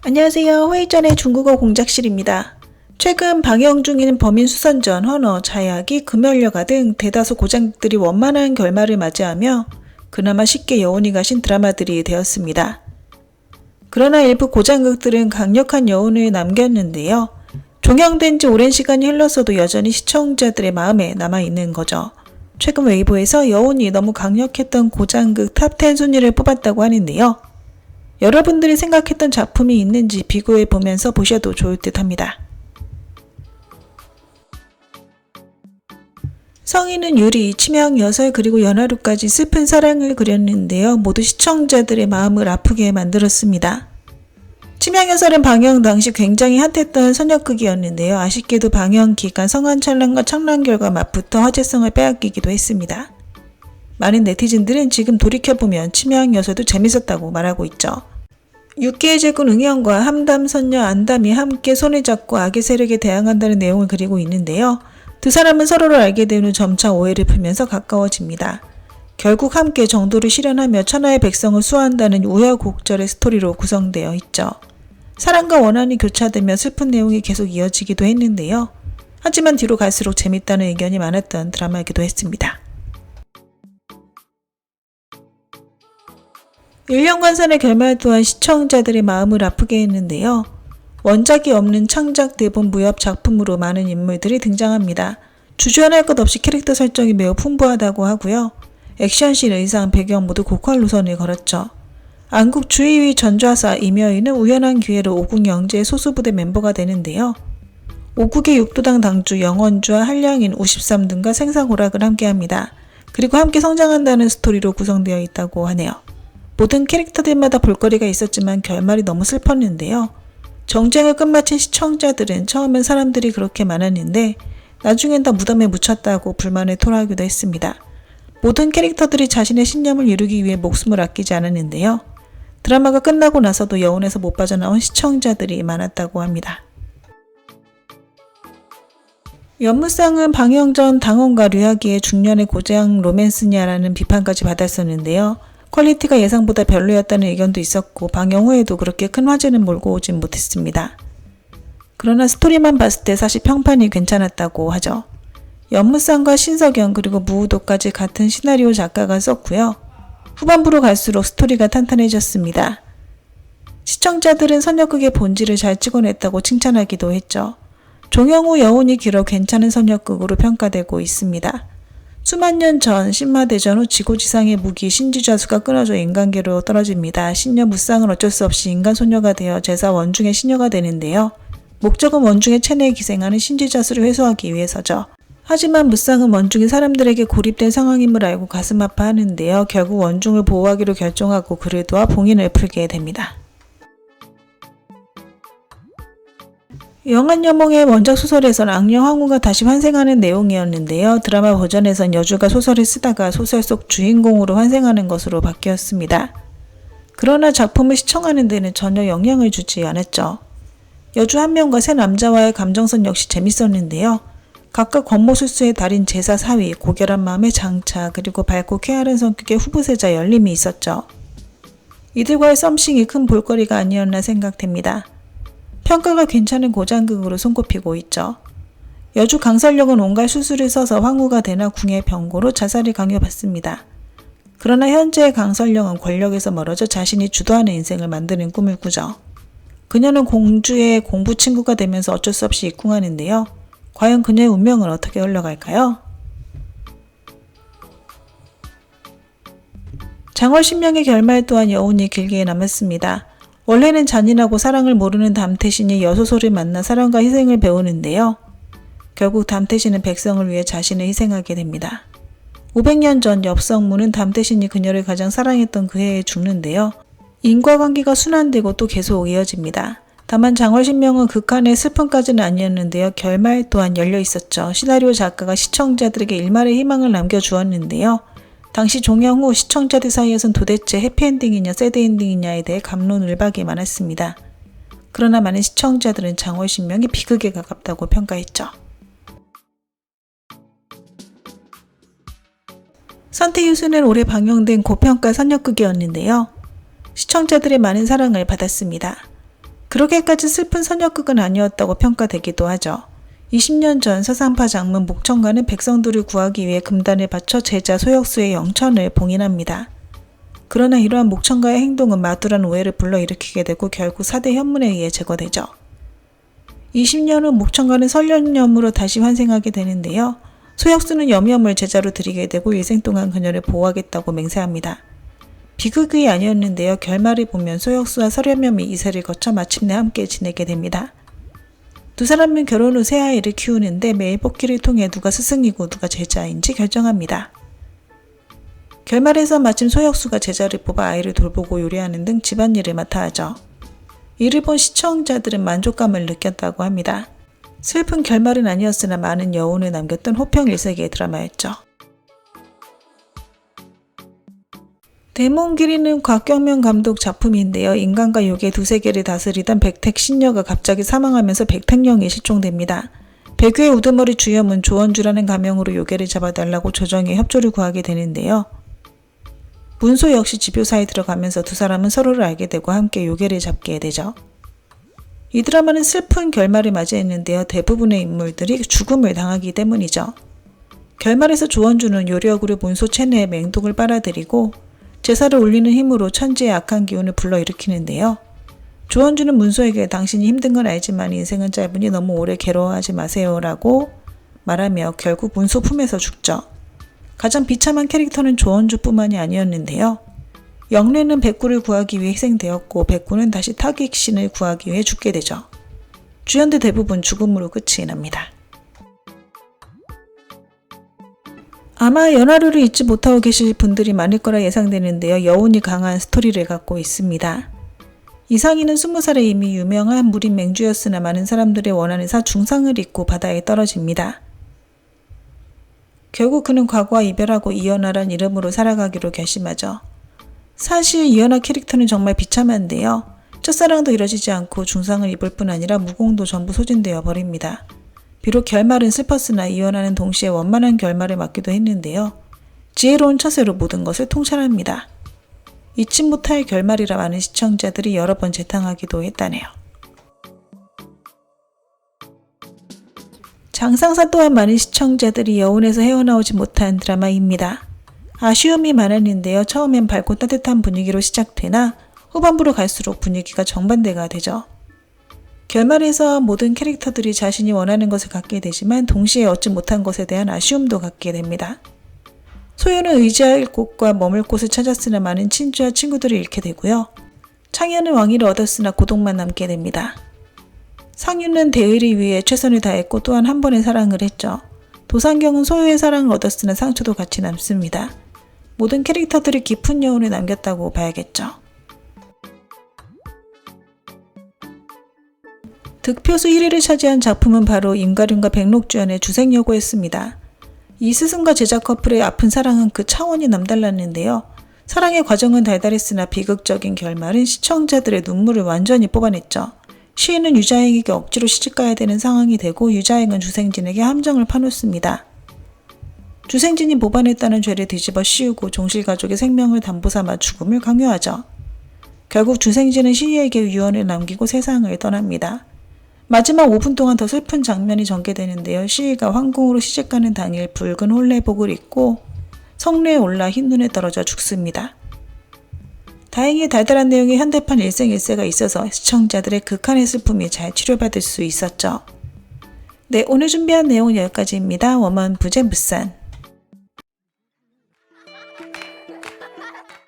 안녕하세요. 회의 전의 중국어 공작실입니다. 최근 방영 중인 범인수선전, 헌어, 자약이, 금연려가 등 대다수 고장들이 원만한 결말을 맞이하며 그나마 쉽게 여운이 가신 드라마들이 되었습니다. 그러나 일부 고장극들은 강력한 여운을 남겼는데요. 종영된 지 오랜 시간이 흘렀어도 여전히 시청자들의 마음에 남아있는 거죠. 최근 웨이보에서 여운이 너무 강력했던 고장극 탑10 순위를 뽑았다고 하는데요. 여러분들이 생각했던 작품이 있는지 비교해 보면서 보셔도 좋을 듯 합니다. 성인은 유리, 치명 여설 그리고 연하루까지 슬픈 사랑을 그렸는데요. 모두 시청자들의 마음을 아프게 만들었습니다. 치명 여설은 방영 당시 굉장히 핫했던 선역극이었는데요. 아쉽게도 방영 기간 성안찬란과 창란 결과 맛부터 화제성을 빼앗기기도 했습니다. 많은 네티즌들은 지금 돌이켜보면 치명 여설도 재밌었다고 말하고 있죠. 6기의 제군 응연과 함담 선녀 안담이 함께 손을 잡고 악의 세력에 대항한다는 내용을 그리고 있는데요. 두 사람은 서로를 알게 된 후 점차 오해를 풀면서 가까워집니다. 결국 함께 정도를 실현하며 천하의 백성을 수호한다는 우여곡절의 스토리로 구성되어 있죠. 사랑과 원한이 교차되며 슬픈 내용이 계속 이어지기도 했는데요. 하지만 뒤로 갈수록 재밌다는 의견이 많았던 드라마이기도 했습니다. 1년간산의 결말 또한 시청자들의 마음을 아프게 했는데요. 원작이 없는 창작 대본 무협 작품으로 많은 인물들이 등장합니다. 주저할 것 없이 캐릭터 설정이 매우 풍부하다고 하고요. 액션씬, 의상, 배경 모두 고퀄 노선을 걸었죠. 안국 주의위 전좌사 임여인은 우연한 기회로 오국 영재의 소수부대 멤버가 되는데요. 오국의 육도당 당주 영원주와 한량인 우십삼 등과 생사고락을 함께합니다. 그리고 함께 성장한다는 스토리로 구성되어 있다고 하네요. 모든 캐릭터들마다 볼거리가 있었지만 결말이 너무 슬펐는데요. 정쟁을 끝마친 시청자들은 처음엔 사람들이 그렇게 많았는데 나중엔 다 무덤에 묻혔다고 불만을 토로하기도 했습니다. 모든 캐릭터들이 자신의 신념을 이루기 위해 목숨을 아끼지 않았는데요. 드라마가 끝나고 나서도 여운에서 못 빠져나온 시청자들이 많았다고 합니다. 연무상은 방영 전 당원과 류하기의 중년의 고장 로맨스냐라는 비판까지 받았었는데요. 퀄리티가 예상보다 별로였다는 의견도 있었고 방영 후에도 그렇게 큰 화제는 몰고 오진 못했습니다. 그러나 스토리만 봤을 때 사실 평판이 괜찮았다고 하죠. 연무상과 신석영 그리고 무우도까지 같은 시나리오 작가가 썼고요. 후반부로 갈수록 스토리가 탄탄해졌습니다. 시청자들은 선역극의 본질을 잘 찍어냈다고 칭찬하기도 했죠. 종영 후 여운이 길어 괜찮은 선역극으로 평가되고 있습니다. 수만 년 전 신마대전 후 지고지상의 무기 신지좌수가 끊어져 인간계로 떨어집니다. 신녀 무쌍은 어쩔 수 없이 인간 소녀가 되어 제사 원중의 신녀가 되는데요. 목적은 원중의 체내에 기생하는 신지좌수를 회수하기 위해서죠. 하지만 무쌍은 원중이 사람들에게 고립된 상황임을 알고 가슴 아파하는데요. 결국 원중을 보호하기로 결정하고 그를 도와 봉인을 풀게 됩니다. 영한여몽의 원작 소설에선 악령 황후가 다시 환생하는 내용이었는데요. 드라마 버전에선 여주가 소설을 쓰다가 소설 속 주인공으로 환생하는 것으로 바뀌었습니다. 그러나 작품을 시청하는 데는 전혀 영향을 주지 않았죠. 여주 한 명과 세 남자와의 감정선 역시 재밌었는데요. 각각 권모술수의 달인 제사 사위, 고결한 마음의 장차, 그리고 밝고 쾌활한 성격의 후보세자 열림이 있었죠. 이들과의 썸씽이 큰 볼거리가 아니었나 생각됩니다. 평가가 괜찮은 고장극으로 손꼽히고 있죠. 여주 강설령은 온갖 수술을 써서 황후가 되나 궁의 병고로 자살을 강요받습니다. 그러나 현재의 강설령은 권력에서 멀어져 자신이 주도하는 인생을 만드는 꿈을 꾸죠. 그녀는 공주의 공부 친구가 되면서 어쩔 수 없이 입궁하는데요. 과연 그녀의 운명은 어떻게 흘러갈까요? 장월신명의 결말 또한 여운이 길게 남았습니다. 원래는 잔인하고 사랑을 모르는 담태신이 여소솔을 만나 사랑과 희생을 배우는데요. 결국 담태신은 백성을 위해 자신을 희생하게 됩니다. 500년 전 엽성무는 담태신이 그녀를 가장 사랑했던 그 해에 죽는데요. 인과관계가 순환되고 또 계속 이어집니다. 다만 장월신명은 극한의 슬픔까지는 아니었는데요. 결말 또한 열려 있었죠. 시나리오 작가가 시청자들에게 일말의 희망을 남겨주었는데요. 당시 종영 후 시청자들 사이에선 도대체 해피엔딩이냐 새드엔딩이냐에 대해 갑론을박이 많았습니다. 그러나 많은 시청자들은 장월신명이 비극에 가깝다고 평가했죠. 선태유수는 올해 방영된 고평가 선역극이었는데요. 시청자들의 많은 사랑을 받았습니다. 그렇게까지 슬픈 선역극은 아니었다고 평가되기도 하죠. 20년 전 서산파 장문 목청관은 백성들을 구하기 위해 금단을 바쳐 제자 소혁수의 영천을 봉인합니다. 그러나 이러한 목청가의 행동은 마두란 오해를 불러일으키게 되고 결국 사대 현문에 의해 제거되죠. 20년 후 목청관은 설련염으로 다시 환생하게 되는데요. 소혁수는 염염을 제자로 들이게 되고 일생 동안 그녀를 보호하겠다고 맹세합니다. 비극이 아니었는데요. 결말을 보면 소혁수와 설련염이 이세를 거쳐 마침내 함께 지내게 됩니다. 두 사람은 결혼 후 새 아이를 키우는데 매일 뽑기를 통해 누가 스승이고 누가 제자인지 결정합니다. 결말에서 마침 소혁수가 제자를 뽑아 아이를 돌보고 요리하는 등 집안일을 맡아 하죠. 이를 본 시청자들은 만족감을 느꼈다고 합니다. 슬픈 결말은 아니었으나 많은 여운을 남겼던 호평 일색의 드라마였죠. 대몽길이는 곽경명 감독 작품인데요. 인간과 욕의 두 세계를 다스리던 백택 신녀가 갑자기 사망하면서 백택령이 실종됩니다. 백유의 우두머리 주염은 조원주라는 가명으로 요괴를 잡아달라고 조정의 협조를 구하게 되는데요. 문소 역시 지표사에 들어가면서 두 사람은 서로를 알게 되고 함께 요괴를 잡게 되죠. 이 드라마는 슬픈 결말을 맞이했는데요. 대부분의 인물들이 죽음을 당하기 때문이죠. 결말에서 조원주는 요력으로 문소 체내에 맹독을 빨아들이고 제사를 올리는 힘으로 천지의 악한 기운을 불러일으키는데요. 조원주는 문소에게 당신이 힘든 건 알지만 인생은 짧으니 너무 오래 괴로워하지 마세요 라고 말하며 결국 문소 품에서 죽죠. 가장 비참한 캐릭터는 조원주뿐만이 아니었는데요. 영래는 백구를 구하기 위해 희생되었고 백구는 다시 타객신을 구하기 위해 죽게 되죠. 주연들 대부분 죽음으로 끝이 납니다. 아마 연하루를 잊지 못하고 계실 분들이 많을 거라 예상되는데요. 여운이 강한 스토리를 갖고 있습니다. 이상희는 20살에 이미 유명한 무림 맹주였으나 많은 사람들의 원하는 사 중상을 잊고 바다에 떨어집니다. 결국 그는 과거와 이별하고 이연하란 이름으로 살아가기로 결심하죠. 사실 이연하 캐릭터는 정말 비참한데요. 첫사랑도 이뤄지지 않고 중상을 입을 뿐 아니라 무공도 전부 소진되어 버립니다. 비록 결말은 슬펐으나 이연하는 동시에 원만한 결말을 맞기도 했는데요. 지혜로운 처세로 모든 것을 통찰합니다. 잊지 못할 결말이라 많은 시청자들이 여러 번 재탕하기도 했다네요. 장상사 또한 많은 시청자들이 여운에서 헤어나오지 못한 드라마입니다. 아쉬움이 많았는데요. 처음엔 밝고 따뜻한 분위기로 시작되나 후반부로 갈수록 분위기가 정반대가 되죠. 결말에서 모든 캐릭터들이 자신이 원하는 것을 갖게 되지만 동시에 얻지 못한 것에 대한 아쉬움도 갖게 됩니다. 소유는 의지할 곳과 머물 곳을 찾았으나 많은 친지와 친구들을 잃게 되고요. 창현은 왕위를 얻었으나 고독만 남게 됩니다. 상윤은 대의를 위해 최선을 다했고 또한 한 번의 사랑을 했죠. 도상경은 소유의 사랑을 얻었으나 상처도 같이 남습니다. 모든 캐릭터들이 깊은 여운을 남겼다고 봐야겠죠. 득표수 1위를 차지한 작품은 바로 임가륜과 백록주연의 주생여고였습니다. 이 스승과 제자 커플의 아픈 사랑은 그 차원이 남달랐는데요. 사랑의 과정은 달달했으나 비극적인 결말은 시청자들의 눈물을 완전히 뽑아냈죠. 시인은 유자행에게 억지로 시집가야 되는 상황이 되고 유자행은 주생진에게 함정을 파놓습니다. 주생진이 모반했다는 죄를 뒤집어 씌우고 종실가족의 생명을 담보삼아 죽음을 강요하죠. 결국 주생진은 시희에게 유언을 남기고 세상을 떠납니다. 마지막 5분 동안 더 슬픈 장면이 전개되는데요. 시희가 황궁으로 시집가는 당일 붉은 홀레복을 입고 성례에 올라 흰눈에 떨어져 죽습니다. 다행히 달달한 내용의 현대판 일생일세가 있어서 시청자들의 극한의 슬픔이 잘 치료받을 수 있었죠. 네, 오늘 준비한 내용은 여기까지입니다. 워먼 부제무산